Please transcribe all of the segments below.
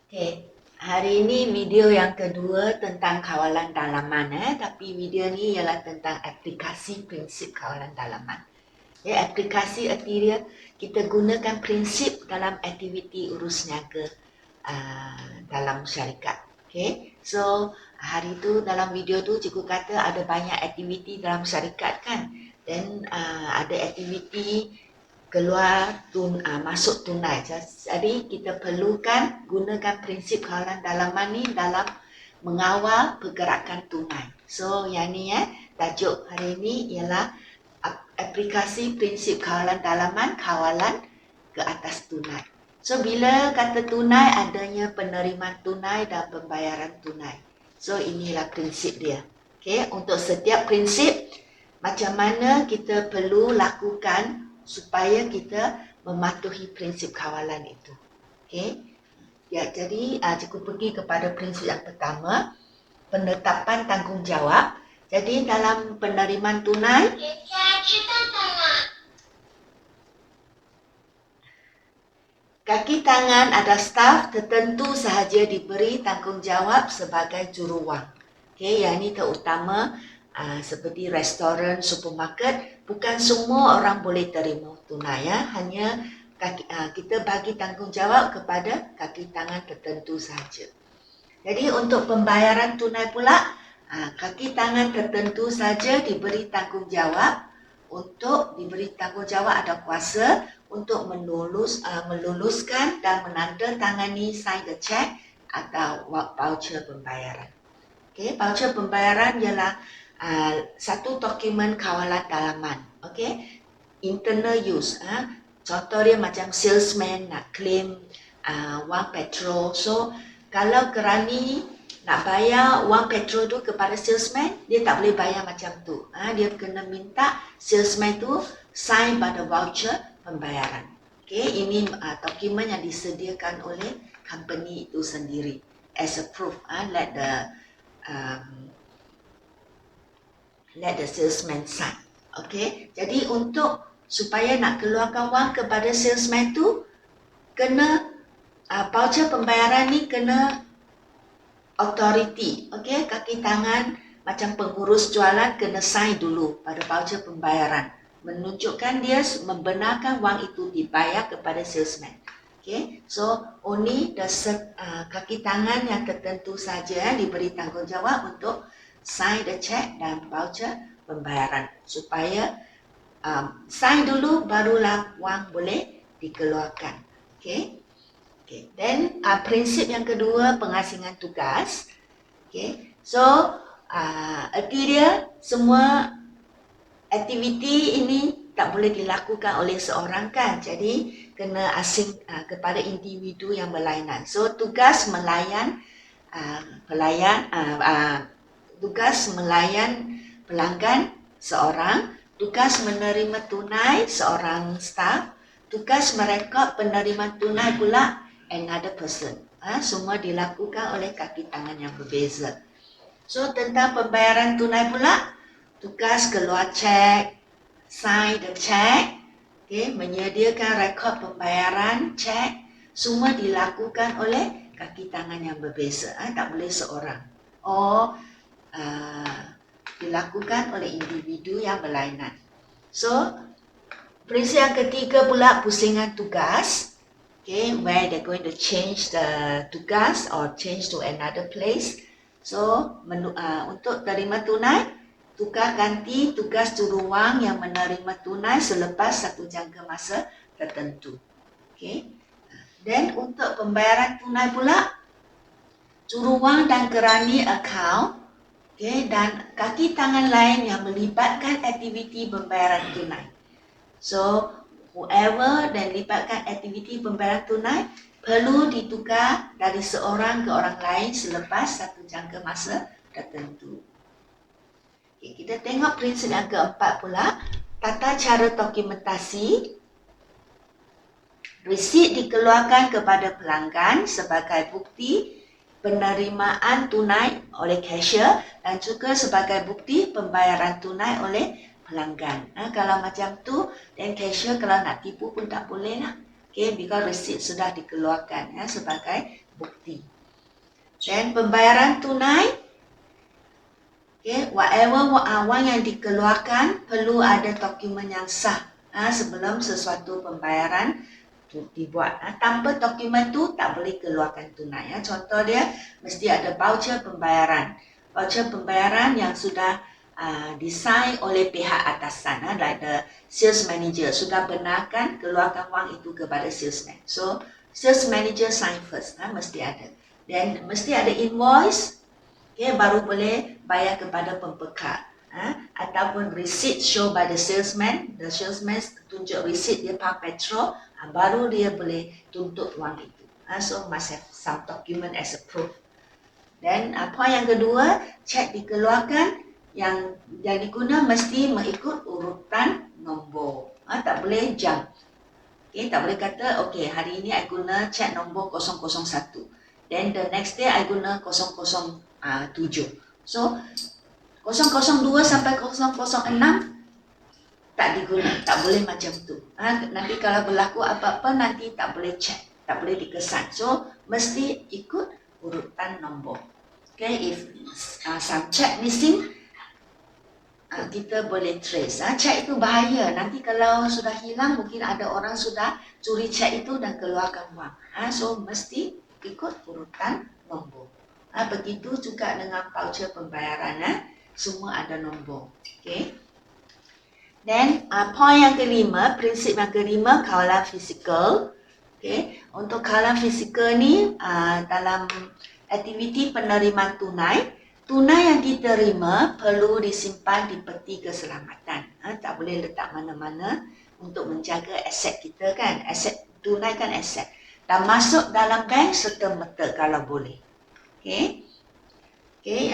Okey, hari ini video yang kedua tentang kawalan dalaman tapi video ni ialah tentang aplikasi prinsip kawalan dalaman. Aplikasi erti dia kita gunakan prinsip dalam aktiviti urus niaga dalam syarikat. Okey. So hari tu dalam video tu cikgu kata ada banyak aktiviti dalam syarikat kan. Dan ada aktiviti keluar masuk tunai. Jadi kita perlukan gunakan prinsip kawalan dalaman ni dalam mengawal pergerakan tunai. So yang ni tajuk hari ni ialah aplikasi prinsip kawalan dalaman, kawalan ke atas tunai. So bila kata tunai, adanya penerimaan tunai dan pembayaran tunai. So inilah prinsip dia. Okay, untuk setiap prinsip macam mana kita perlu lakukan supaya kita mematuhi prinsip kawalan itu. Okay. Ya, jadi cikgu pergi kepada prinsip yang pertama, penetapan tanggungjawab. Jadi dalam penerimaan tunai, kaki tangan ada staf tertentu sahaja diberi tanggungjawab sebagai juruwang. Okay, yang ini terutama seperti restoran, supermarket, bukan semua orang boleh terima tunai hanya kita bagi tanggungjawab kepada kaki tangan tertentu sahaja. Jadi untuk pembayaran tunai pula, kaki tangan tertentu saja diberi tanggungjawab ada kuasa untuk meluluskan dan menandatangani sign the check atau voucher pembayaran. Okay, voucher pembayaran ialah satu dokumen kawalan dalaman. Okay, internal use. Contoh dia macam salesman nak claim wang petrol. So kalau kerani nak bayar wang petrol tu kepada salesman, dia tak boleh bayar macam tu. Dia kena minta salesman tu sign pada voucher pembayaran. Okay, ini dokumen yang disediakan oleh company itu sendiri as a proof. Let the salesman sign. Okay, jadi untuk supaya nak keluarkan wang kepada salesman tu, kena voucher pembayaran ni kena authority. Okay, kaki tangan macam pengurus jualan kena sign dulu pada voucher pembayaran, menunjukkan dia membenarkan wang itu dibayar kepada salesman. Okay, so only the kaki tangan yang tertentu saja diberi tanggungjawab untuk sign the check dan voucher pembayaran, supaya sign dulu barulah wang boleh dikeluarkan. Okay. Okay. Then prinsip yang kedua, pengasingan tugas. Okay. So erti dia semua aktiviti ini tak boleh dilakukan oleh seorang kan. Jadi kena asing kepada individu yang berlainan. So tugas melayan pelanggan seorang, tugas menerima tunai seorang staf, tugas merekod penerimaan tunai pula another person. Semua dilakukan oleh kaki tangan yang berbeza. So tentang pembayaran tunai pula, tugas keluar cek, sign the check, okay, menyediakan rekod pembayaran cek, semua dilakukan oleh kaki tangan yang berbeza. Tak boleh seorang. Dilakukan oleh individu yang berlainan. So prinsip yang ketiga pula, pusingan tugas. Okay, where they're going to change the tugas or change to another place. So untuk terima tunai, tukar ganti tugas juruwang yang menerima tunai selepas satu jangka masa tertentu. Okay. Dan untuk pembayaran tunai pula, juruwang dan kerani akaun, okay, dan kaki tangan lain yang melibatkan aktiviti pembayaran tunai. So whoever dan libatkan aktiviti pembayaran tunai perlu ditukar dari seorang ke orang lain selepas satu jangka masa tertentu. Okay, kita tengok prinsip yang keempat pula, tata cara dokumentasi. Resit dikeluarkan kepada pelanggan sebagai bukti penerimaan tunai oleh cashier dan juga sebagai bukti pembayaran tunai oleh pelanggan. Kalau macam tu, dan cashier kalau nak tipu pun tak boleh lah. Okay, because receipt sudah dikeluarkan sebagai bukti. Dan pembayaran tunai, whatever wang yang dikeluarkan perlu ada dokumen yang sah sebelum sesuatu pembayaran dibuat. Tanpa dokumen tu tak boleh keluarkan tunai. Contoh dia mesti ada voucher pembayaran. Voucher pembayaran yang sudah design oleh pihak atasan, like the sales manager sudah benarkan keluarkan wang itu kepada salesman. So sales manager sign first, mesti ada. Dan mesti ada invoice, baru boleh bayar kepada pembekal. Ataupun receipt show by the salesman. The salesman tunjuk receipt dia park petrol, baru dia boleh tuntut wang itu. So must have some document as a proof. Dan poin yang kedua, cek dikeluarkan yang diguna mesti mengikut urutan nombor. Tak boleh jump. Tak boleh kata, hari ini I guna cek nombor 001. Then the next day I guna 007. So 002 sampai 006 tak diguna, tak boleh macam tu. Nanti kalau berlaku apa-apa nanti tak boleh cek, tak boleh dikesan. So mesti ikut urutan nombor. If some check missing, kita boleh trace. Cek itu bahaya. Nanti kalau sudah hilang, mungkin ada orang sudah curi cek itu dan keluarkan wang. So mesti ikut urutan nombor. Begitu juga dengan voucher pembayaran. Semua ada nombor. Dan poin yang kelima, prinsip yang kelima, kawalan fizikal. Untuk kawalan fizikal ni dalam aktiviti penerimaan tunai, tunai yang diterima perlu disimpan di peti keselamatan. Tak boleh letak mana-mana untuk menjaga aset kita kan. Aset tunai kan aset. Dan masuk dalam bank serta-merta kalau boleh.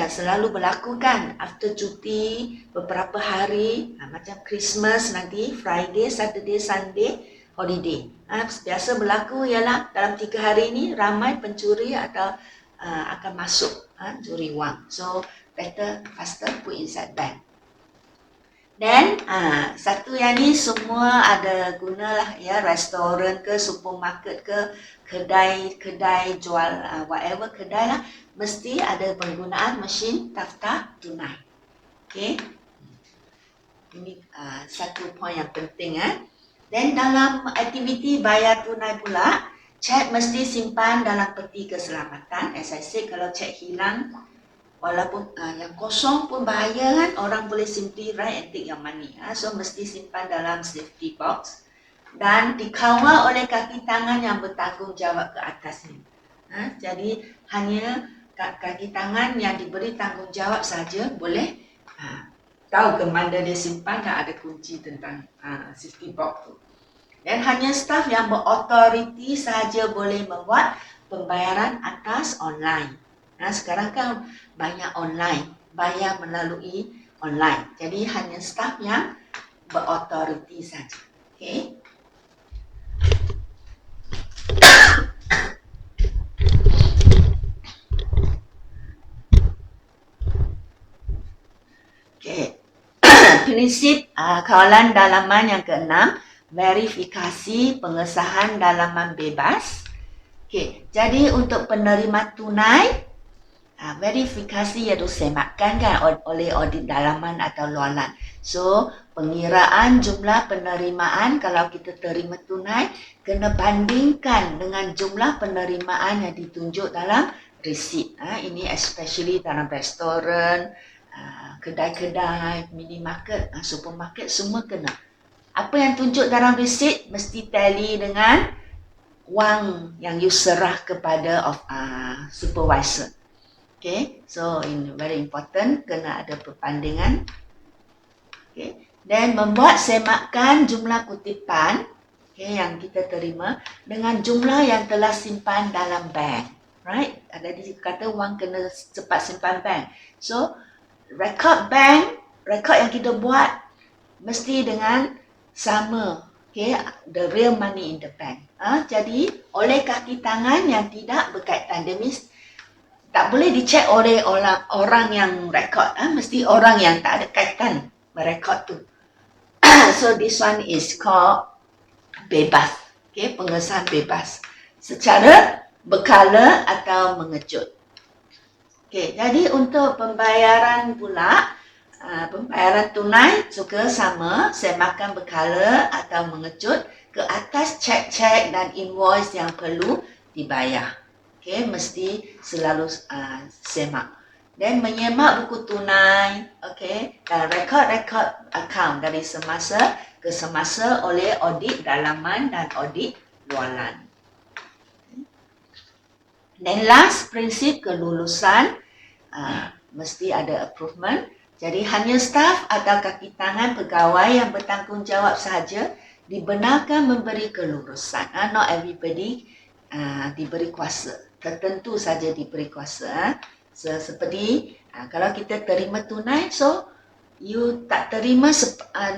Selalu berlaku kan after cuti beberapa hari, macam Christmas nanti, Friday, Saturday, Sunday, holiday. Biasa berlaku ialah dalam 3 hari ni ramai pencuri atau akan masuk curi wang. So better faster put inside bank. Dan satu yang ni semua ada gunalah restoran ke, supermarket ke, kedai jual whatever kedai lah, mesti ada penggunaan mesin daftar tunai. Ini satu poin yang penting. Dan dalam aktiviti bayar tunai pula, cek mesti simpan dalam peti keselamatan. As I said, kalau cek hilang, walaupun yang kosong pun bahaya kan, orang boleh simply write and take your money. So mesti simpan dalam safety box dan dikawal oleh kaki tangan yang bertanggungjawab ke atasnya. Jadi hanya kaki tangan yang diberi tanggungjawab saja boleh tahu ke mana dia simpan dan ada kunci tentang safety box tu. Dan hanya staf yang berautoriti saja boleh membuat pembayaran atas online. Sekarang kan banyak online, bayar melalui online. Jadi hanya staf yang berautoriti saja. Prinsip kawalan dalaman yang keenam, verifikasi pengesahan dalaman bebas. Jadi untuk penerima tunai, verifikasi iaitu semakan kan oleh audit dalaman atau luaran. So pengiraan jumlah penerimaan kalau kita terima tunai kena bandingkan dengan jumlah penerimaan yang ditunjuk dalam resit. Ini especially dalam restoran, kedai-kedai, minimarket, supermarket, semua kena. Apa yang tunjuk dalam resit mesti tally dengan wang yang you serah kepada supervisor. So very important, kena ada perbandingan. Dan membuat semakan jumlah kutipan yang kita terima dengan jumlah yang telah simpan dalam bank. Right? Ada dikata wang kena cepat simpan bank. So rekod bank, rekod yang kita buat mesti dengan sama, the real money in the bank. Jadi oleh kaki tangan yang tidak berkaitan, that means tak boleh dicek oleh orang yang rekod, mesti orang yang tak ada kaitan merekod tu. So this one is called bebas, pengesahan bebas secara berkala atau mengejut. Okey, jadi untuk pembayaran pula, pembayaran tunai juga sama, semakan berkala atau mengejut ke atas cek-cek dan invoice yang perlu dibayar. Okey, mesti selalu semak. Dan menyemak buku tunai, okey, dan rekod-rekod akaun dari semasa ke semasa oleh audit dalaman dan audit luaran. Dan last, prinsip kelulusan, mesti ada approvement. Jadi hanya staf atau kaki tangan pegawai yang bertanggungjawab sahaja dibenarkan memberi kelulusan. Not everybody diberi kuasa. Tertentu saja diberi kuasa. So, seperti kalau kita terima tunai, so you tak terima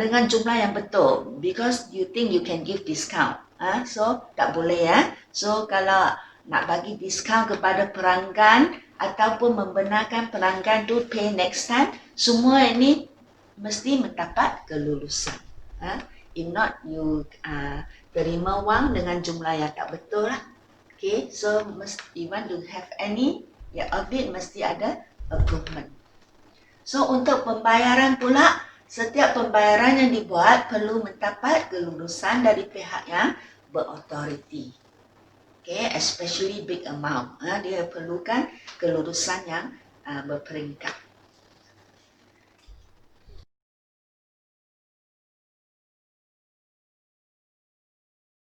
dengan jumlah yang betul because you think you can give discount. So tak boleh ya. So kalau nak bagi diskaun kepada pelanggan ataupun membenarkan pelanggan to pay next time, semua ini mesti mendapat kelulusan. If not, you terima wang dengan jumlah yang tak betul lah. Okay, so you want to have any audit mesti ada approvement. So untuk pembayaran pula, setiap pembayaran yang dibuat perlu mendapat kelulusan dari pihak yang berautoriti. Okay, especially big amount, dia perlukan kelulusan yang berperingkat.